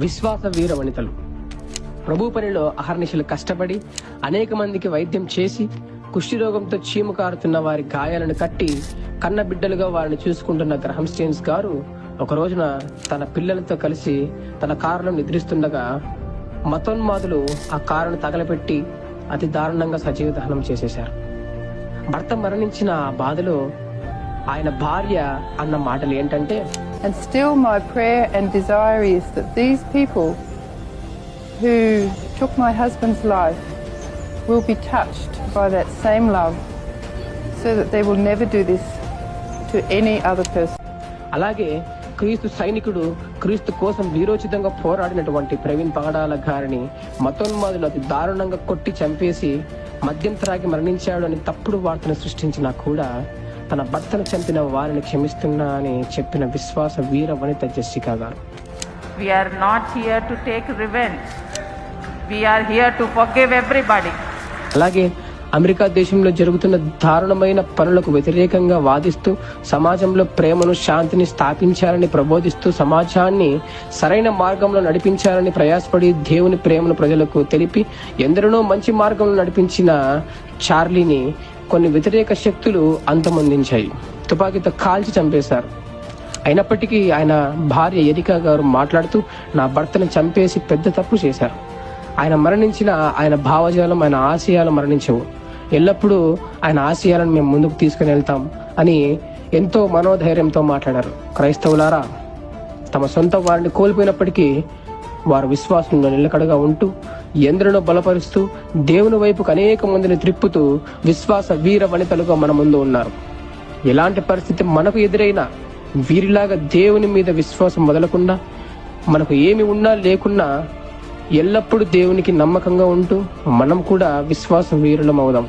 విశ్వాస వీర వనితలు ప్రభు పనిలో అహర్నిశలు కష్టపడి అనేక మందికి వైద్యం చేసి కుష్ఠరోగంతో చీము కారుతున్న వారి గాయాలను కట్టి కన్న బిడ్డలుగా వారిని చూసుకుంటున్న గ్రహం స్టెయిన్స్ గారు ఒక రోజున తన పిల్లలతో కలిసి తన కారులో నిద్రిస్తుండగా మతోన్మాదులు ఆ కారును తగలపెట్టి అతి దారుణంగా సజీవ దహనం చేసేశారు. భర్త మరణించిన ఆ బాధలో ఆయన భార్య అన్న మాటలు ఏంటంటే, And still my prayer and desire is that these people who took my husband's life will be touched by that same love so that they will never do this to any other person. అలాగే క్రీస్తు సైనికుడు క్రీస్తు కోసం వీరోచితంగా పోరాడినటువంటి ప్రవీణ్ పగడాల గారిని మతోన్మాదులు అతి దారుణంగా కొట్టి చంపేసి మద్యం త్రాగి మరణించాడు అని తప్పుడు వార్తను సృష్టించినా కూడా తన భర్తను చంపిన వారిని క్షమిస్తున్నా అని చెప్పిన విశ్వాస వీర వనిత జెస్సికా గారు. We are not here to take revenge. We are here to forgive everybody. అలాగే అమెరికా దేశంలో జరుగుతున్న దారుణమైన పనులకు వ్యతిరేకంగా వాదిస్తూ సమాజంలో ప్రేమను శాంతిని స్థాపించాలని ప్రబోధిస్తూ సమాజాన్ని సరైన మార్గంలో నడిపించాలని ప్రయాసపడి దేవుని ప్రేమను ప్రజలకు తెలిపి ఎందరినో మంచి మార్గంలో నడిపించిన చార్లీని కొన్ని వ్యతిరేక శక్తులు అంతమొందించాయి, తుపాకీతో కాల్చి చంపేశారు. అయినప్పటికీ ఆయన భార్య ఎరికా గారు మాట్లాడుతూ, నా భర్తను చంపేసి పెద్ద తప్పు చేశారు. ఆయన మరణించిన ఆయన భావజాలం, ఆయన ఆశయాలు మరణించవు. ఎల్లప్పుడూ ఆయన ఆశయాలను మేము ముందుకు తీసుకుని వెళ్తాం అని ఎంతో మనోధైర్యంతో మాట్లాడారు. క్రైస్తవులారా, తమ సొంత వారిని కోల్పోయినప్పటికీ వారు విశ్వాసంలో నిలకడగా ఉంటూ ఎందరినో బలపరుస్తూ దేవుని వైపుకు అనేక మందిని త్రిప్పుతూ విశ్వాస వీర వనితలుగా మన ముందు ఉన్నారు. ఎలాంటి పరిస్థితి మనకు ఎదురైనా వీరిలాగా దేవుని మీద విశ్వాసం వదలకుండా మనకు ఏమి ఉన్నా లేకున్నా ఎల్లప్పుడూ దేవునికి నమ్మకంగా ఉంటూ మనం కూడా విశ్వాస వీరులం అవుదాం.